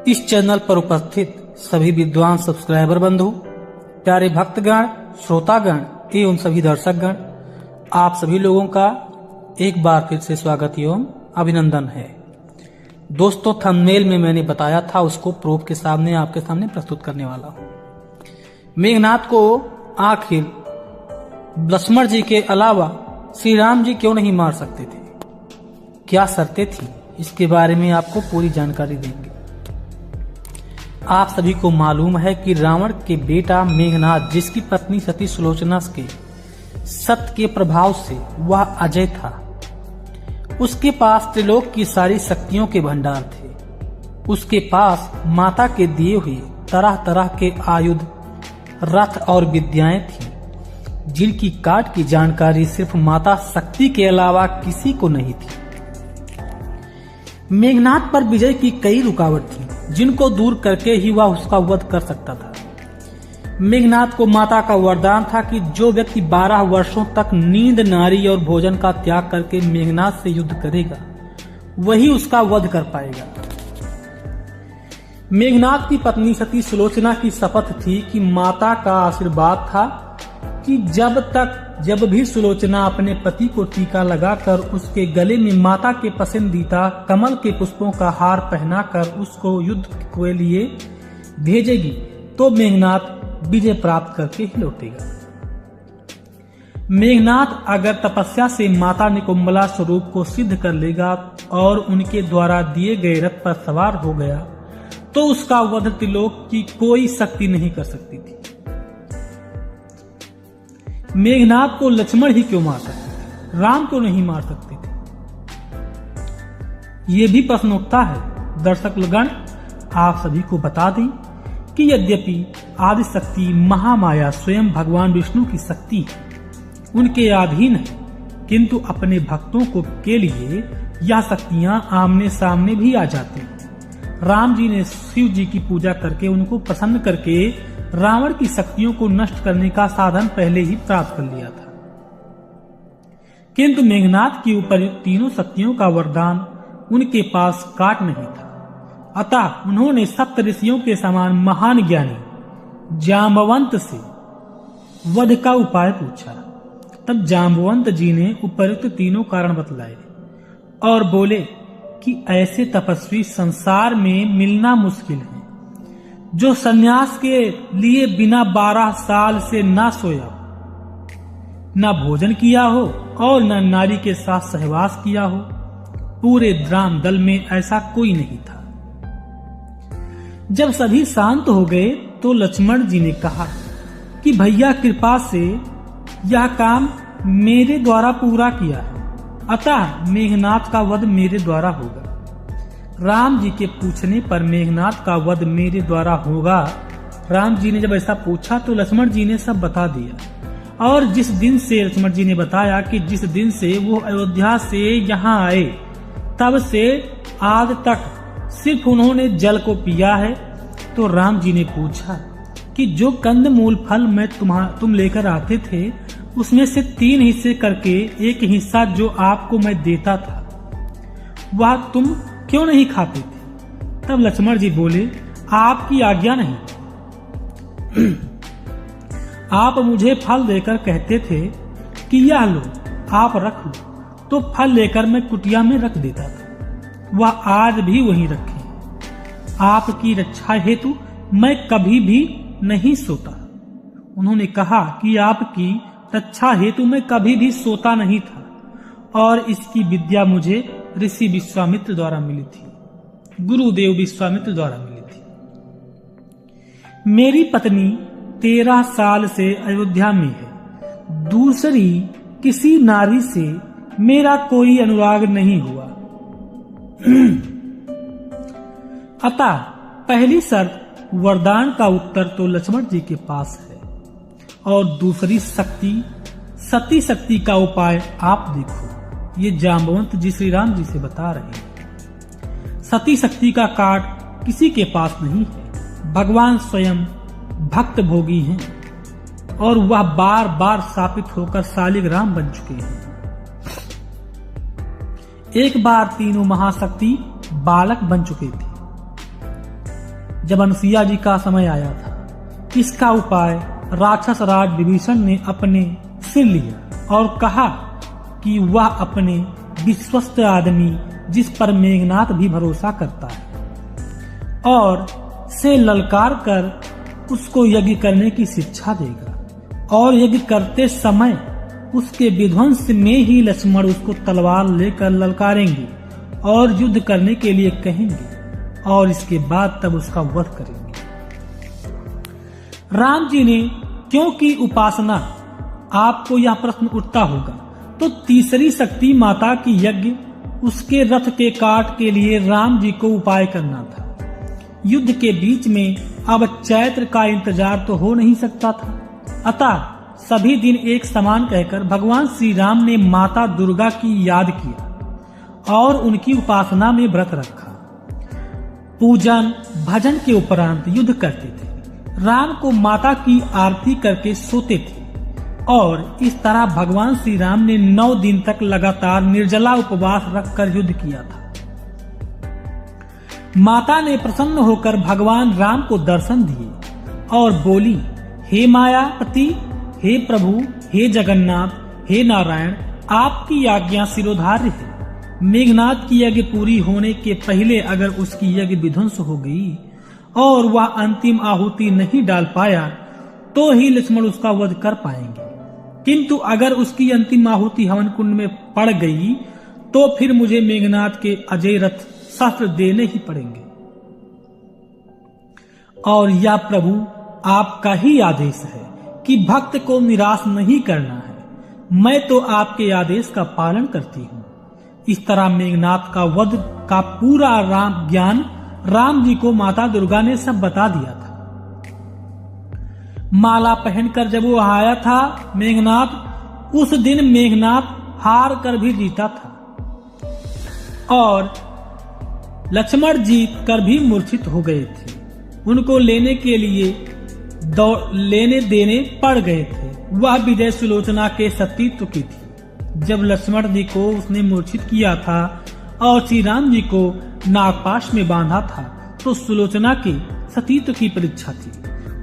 इस चैनल पर उपस्थित सभी विद्वान सब्सक्राइबर बंधु, प्यारे भक्तगण, श्रोतागण एवं सभी दर्शकगण, आप सभी लोगों का एक बार फिर से स्वागत एवं अभिनंदन है। दोस्तों, थंबनेल में मैंने बताया था, उसको प्रूफ के सामने आपके सामने प्रस्तुत करने वाला हूँ। मेघनाथ को आखिर लक्ष्मण जी के अलावा श्री राम जी क्यों नहीं मार सकते थे? क्या शर्तें थी? इसके बारे में आपको पूरी जानकारी देंगे। आप सभी को मालूम है कि रावण के बेटा मेघनाथ, जिसकी पत्नी सती सुलोचना के सत्य के प्रभाव से वह अजय था, उसके पास त्रिलोक की सारी शक्तियों के भंडार थे। उसके पास माता के दिए हुए तरह तरह के आयुध, रथ और विद्याएं थी, जिनकी काट की जानकारी सिर्फ माता शक्ति के अलावा किसी को नहीं थी। मेघनाथ पर विजय की कई रुकावट थी, जिनको दूर करके ही वह उसका वध कर सकता था। मेघनाथ को माता का वरदान था कि जो व्यक्ति 12 वर्षों तक नींद, नारी और भोजन का त्याग करके मेघनाथ से युद्ध करेगा, वही उसका वध कर पाएगा। मेघनाथ की पत्नी सती सुलोचना की शपथ थी कि माता का आशीर्वाद था कि जब भी सुलोचना अपने पति को टीका लगाकर उसके गले में माता के पसंदीदा कमल के पुष्पों का हार पहनाकर उसको युद्ध के लिए भेजेगी, तो मेघनाथ विजय प्राप्त करके ही लौटेगा। मेघनाथ अगर तपस्या से माता निकुंबला स्वरूप को सिद्ध कर लेगा और उनके द्वारा दिए गए रथ पर सवार हो गया, तो उसका वध त्रिलोक की कोई शक्ति नहीं कर सकती थी। मेघनाथ को लक्ष्मण ही क्यों मार सकते थे? राम क्यों नहीं मार सकते थे? ये भी प्रश्न उठता है। दर्शकगण, आप सभी को बता दें कि यद्यपि आदि शक्ति महामाया स्वयं भगवान विष्णु की शक्ति है, उनके अधीन है, किंतु अपने भक्तों को के लिए यह शक्तियां आमने सामने भी आ जाती हैं। राम जी ने शिव जी की पूजा करके उनको प्रसन्न करके रावण की शक्तियों को नष्ट करने का साधन पहले ही प्राप्त कर लिया था, किंतु मेघनाथ की ऊपर तीनों शक्तियों का वरदान उनके पास काट नहीं था। अतः उन्होंने सप्त ऋषियों के समान महान ज्ञानी जाम्बवंत से वध का उपाय पूछा। तब जाम्बवंत जी ने उपयुक्त तीनों कारण बतलाए और बोले कि ऐसे तपस्वी संसार में मिलना मुश्किल है, जो सन्यास के लिए बिना 12 साल से ना सोया हो, ना भोजन किया हो और न नारी के साथ सहवास किया हो। पूरे द्राम दल में ऐसा कोई नहीं था। जब सभी शांत हो गए तो लक्ष्मण जी ने कहा कि भैया, कृपा से यह काम मेरे द्वारा पूरा किया है, अतः मेघनाथ का वध मेरे द्वारा होगा। राम जी के पूछने पर मेघनाथ का वध मेरे द्वारा होगा, राम जी ने जब ऐसा पूछा तो लक्ष्मण जी ने सब बता दिया। और जिस दिन से लक्ष्मण जी ने बताया कि जिस दिन से वो अयोध्या से यहाँ आए, तब से आज तक सिर्फ उन्होंने जल को पिया है। तो राम जी ने पूछा कि जो कंद मूल फल मैं तुम लेकर आते थे, उसमें से 3 हिस्से करके एक हिस्सा जो आपको मैं देता था, वह तुम क्यों नहीं खाते थे? तब लक्ष्मण जी बोले, आपकी आज्ञा नहीं। आप मुझे फल देकर कहते थे कि यह लो, आप रख लो, तो फल लेकर मैं कुटिया में रख देता था। वह आज भी वहीं रखे। आपकी रक्षा हेतु मैं कभी भी नहीं सोता। उन्होंने कहा कि आपकी रक्षा हेतु मैं कभी भी सोता नहीं था, और इसकी विद्या मुझे ऋषि विश्वामित्र द्वारा मिली थी, गुरुदेव विश्वामित्र द्वारा मिली थी। मेरी पत्नी 13 साल से अयोध्या में है। दूसरी किसी नारी से मेरा कोई अनुराग नहीं हुआ। अतः पहली शर्त वरदान का उत्तर तो लक्ष्मण जी के पास है, और दूसरी सती शक्ति का उपाय आप देखो। ये जाम्बवंत जी श्री राम जी से बता रहे हैं। सती शक्ति का काट किसी के पास नहीं है। भगवान स्वयं भक्त भोगी हैं, और वह बार बार स्थापित होकर शालिग्राम बन चुके हैं। एक बार तीनों महाशक्ति बालक बन चुके थे। जब अनुसुईया जी का समय आया था। इसका उपाय राक्षस राज विभीषण ने अपने सिर लिया और कहा कि वह अपने विश्वस्त आदमी जिस पर मेघनाथ भी भरोसा करता है और से ललकार कर उसको यज्ञ करने की शिक्षा देगा और यज्ञ करते समय उसके विध्वंस में ही लक्ष्मण उसको तलवार लेकर ललकारेंगे और युद्ध करने के लिए कहेंगे और इसके बाद तब उसका वध करेंगे। राम जी ने क्यों की उपासना, आपको यह प्रश्न उठता होगा। तो तीसरी शक्ति माता की यज्ञ, उसके रथ के काट के लिए राम जी को उपाय करना था। युद्ध के बीच में अब चैत्र का इंतजार तो हो नहीं सकता था, अतः सभी दिन एक समान कहकर भगवान श्री राम ने माता दुर्गा की याद किया और उनकी उपासना में व्रत रखा। पूजन भजन के उपरांत युद्ध करते थे। राम को माता की आरती करके सोते थे और इस तरह भगवान श्री राम ने 9 दिन तक लगातार निर्जला उपवास रखकर युद्ध किया था। माता ने प्रसन्न होकर भगवान राम को दर्शन दिए और बोली, हे मायापति, हे प्रभु, हे जगन्नाथ, हे नारायण, आपकी आज्ञा सिरोधार्य है। मेघनाथ की यज्ञ पूरी होने के पहले अगर उसकी यज्ञ विध्वंस हो गई और वह अंतिम आहुति नहीं डाल पाया तो ही लक्ष्मण उसका वध कर पाएंगे, किंतु अगर उसकी अंतिम आहुति हवन कुंड में पड़ गई तो फिर मुझे मेघनाथ के अजय रथ शस्त्र देने ही पड़ेंगे। और यह प्रभु आपका ही आदेश है कि भक्त को निराश नहीं करना है। मैं तो आपके आदेश का पालन करती हूँ। इस तरह मेघनाथ का वध का पूरा ज्ञान राम जी को माता दुर्गा ने सब बता दिया था। माला पहनकर जब वो आया था मेघनाथ, उस दिन मेघनाथ हार कर भी जीता था और लक्ष्मण जीत कर भी मूर्छित हो गए थे। उनको लेने के लिए लेने देने पड़ गए थे। वह विजय सुलोचना के सतीत्व की थी। जब लक्ष्मण जी को उसने मूर्छित किया था और श्री राम जी को नागपाश में बांधा था तो सुलोचना के सतीत्व की परीक्षा थी।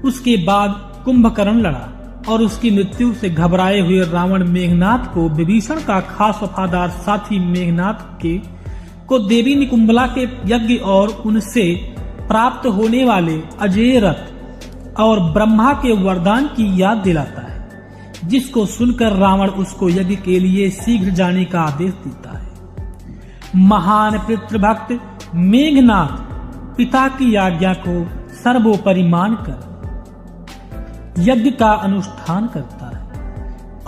उसके बाद कुंभकर्ण लड़ा और उसकी मृत्यु से घबराए हुए रावण मेघनाथ को विभीषण का खास वफादार साथी मेघनाथ को देवी निकुंभला के यज्ञ और उनसे प्राप्त होने वाले अजय रथ और ब्रह्मा के वरदान की याद दिलाता है, जिसको सुनकर रावण उसको यज्ञ के लिए शीघ्र जाने का आदेश देता है। महान पितृभक्त मेघनाथ पिता की आज्ञा को सर्वोपरि मानकर यज्ञ का अनुष्ठान करता है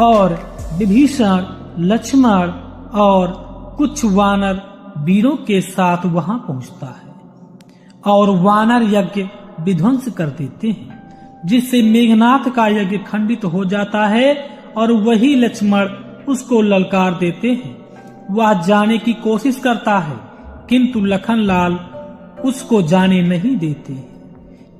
और विभीषण, लक्ष्मण और कुछ वानर वीरों के साथ वहां पहुंचता है और वानर यज्ञ विध्वंस कर देते हैं, जिससे मेघनाथ का यज्ञ खंडित हो जाता है और वही लक्ष्मण उसको ललकार देते हैं। वह जाने की कोशिश करता है किंतु लखनलाल उसको जाने नहीं देते।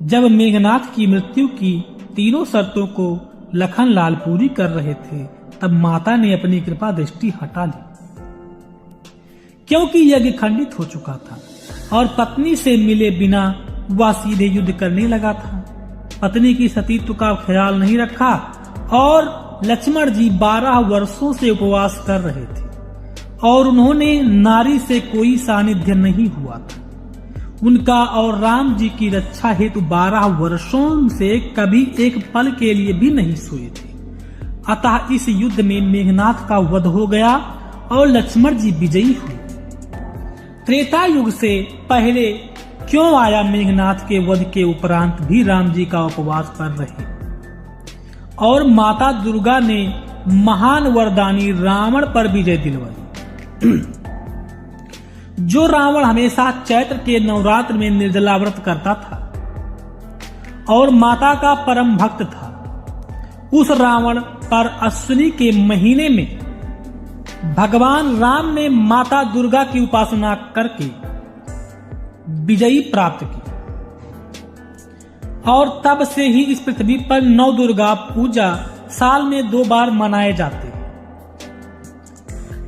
जब मेघनाथ की मृत्यु की तीनों शर्तों को लखनलाल पूरी कर रहे थे तब माता ने अपनी कृपा दृष्टि हटा ली, क्योंकि यज्ञ खंडित हो चुका था और पत्नी से मिले बिना वह सीधे युद्ध करने लगा था। पत्नी की सतीत्व का ख्याल नहीं रखा और लक्ष्मण जी 12 वर्षों से उपवास कर रहे थे और उन्होंने नारी से कोई सानिध्य नहीं हुआ था। उनका और राम जी की रक्षा हेतु 12 वर्षों से कभी एक पल के लिए भी नहीं सोए थे। अतः इस युद्ध में मेघनाथ का वध हो गया और लक्ष्मण जी विजयी हुए। त्रेता युग से पहले क्यों आया मेघनाथ के वध के उपरांत भी राम जी का उपवास कर रहे और माता दुर्गा ने महान वरदानी रावण पर विजय दिलवाई। जो रावण हमेशा चैत्र के नवरात्र में निर्जला व्रत करता था और माता का परम भक्त था, उस रावण पर अश्विनी के महीने में भगवान राम ने माता दुर्गा की उपासना करके विजयी प्राप्त की और तब से ही इस पृथ्वी पर नौ दुर्गा पूजा साल में 2 बार मनाए जाते हैं।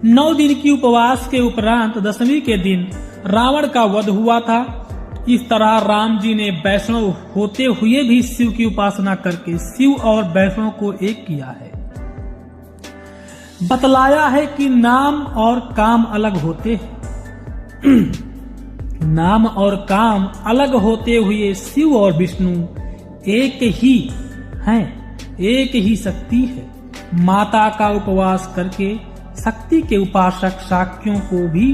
9 दिन की उपवास के उपरांत 10वीं के दिन रावण का वध हुआ था। इस तरह राम जी ने वैष्णव होते हुए भी शिव की उपासना करके शिव और वैष्णव को एक किया है। बतलाया है कि नाम और काम अलग होते हैं। नाम और काम अलग होते हुए शिव और विष्णु एक ही हैं, एक ही शक्ति है। माता का उपवास करके शक्ति के उपासक शाक्यों को भी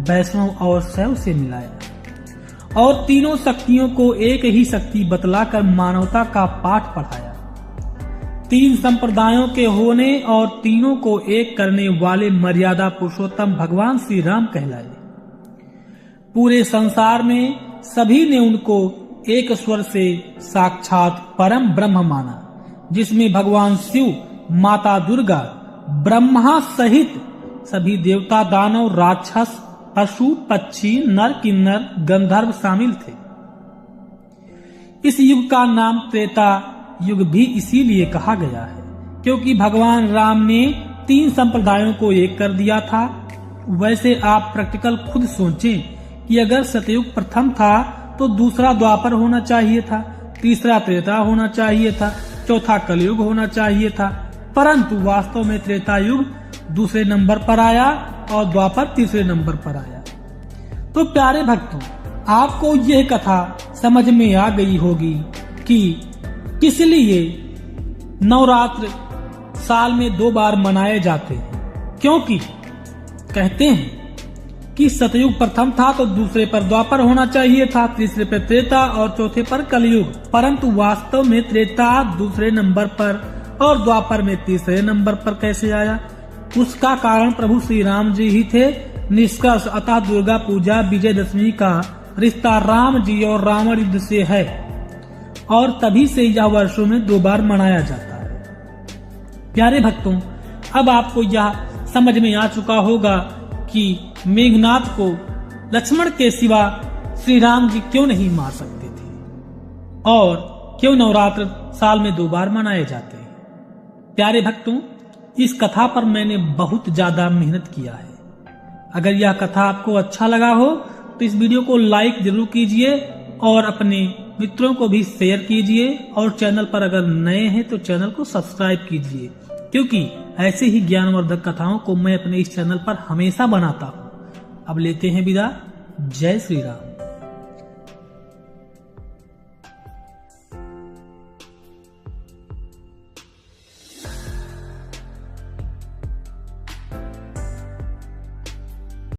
वैष्णव और शैव से मिलाया और तीनों शक्तियों को एक ही शक्ति बतलाकर मानवता का पाठ पढ़ाया। तीन संप्रदायों के होने और तीनों को एक करने वाले मर्यादा पुरुषोत्तम भगवान श्री राम कहलाए। पूरे संसार में सभी ने उनको एक स्वर से साक्षात परम ब्रह्म माना, जिसमें भगवान शिव, माता दुर्गा, ब्रह्मा सहित सभी देवता, दानव, राक्षस, पशु, पक्षी, नर, किन्नर, गंधर्व शामिल थे। इस युग का नाम त्रेता युग भी इसीलिए कहा गया है क्योंकि भगवान राम ने तीन संप्रदायों को एक कर दिया था। वैसे आप प्रैक्टिकल खुद सोचें कि अगर सतयुग प्रथम था तो दूसरा द्वापर होना चाहिए था, तीसरा त्रेता होना चाहिए था, चौथा कलयुग होना चाहिए था, परंतु वास्तव में त्रेता युग दूसरे नंबर पर आया और द्वापर तीसरे नंबर पर आया। तो प्यारे भक्तों, आपको यह कथा समझ में आ गई होगी कि किस लिए नवरात्र साल में 2 बार मनाए जाते हैं। क्योंकि कहते हैं कि सतयुग प्रथम था तो दूसरे पर द्वापर होना चाहिए था, तीसरे पर त्रेता और चौथे पर कलयुग, परंतु वास्तव में त्रेता दूसरे नंबर पर और द्वापर में तीसरे नंबर पर कैसे आया? उसका कारण प्रभु श्री राम जी ही थे। निष्कर्ष अतः दुर्गा पूजा विजयदशमी का रिश्ता राम जी और रावण युद्ध से है और तभी से यह वर्षों में 2 बार मनाया जाता है। प्यारे भक्तों, अब आपको यह समझ में आ चुका होगा कि मेघनाथ को लक्ष्मण के सिवा श्री राम जी क्यों नहीं मार सकते थे और क्यों नवरात्र साल में 2 बार मनाए जाते हैं। प्यारे भक्तों, इस कथा पर मैंने बहुत ज्यादा मेहनत किया है। अगर यह कथा आपको अच्छा लगा हो तो इस वीडियो को लाइक जरूर कीजिए और अपने मित्रों को भी शेयर कीजिए और चैनल पर अगर नए हैं तो चैनल को सब्सक्राइब कीजिए, क्योंकि ऐसे ही ज्ञानवर्धक कथाओं को मैं अपने इस चैनल पर हमेशा बनाता हूँ। अब लेते हैं विदा। जय श्री राम।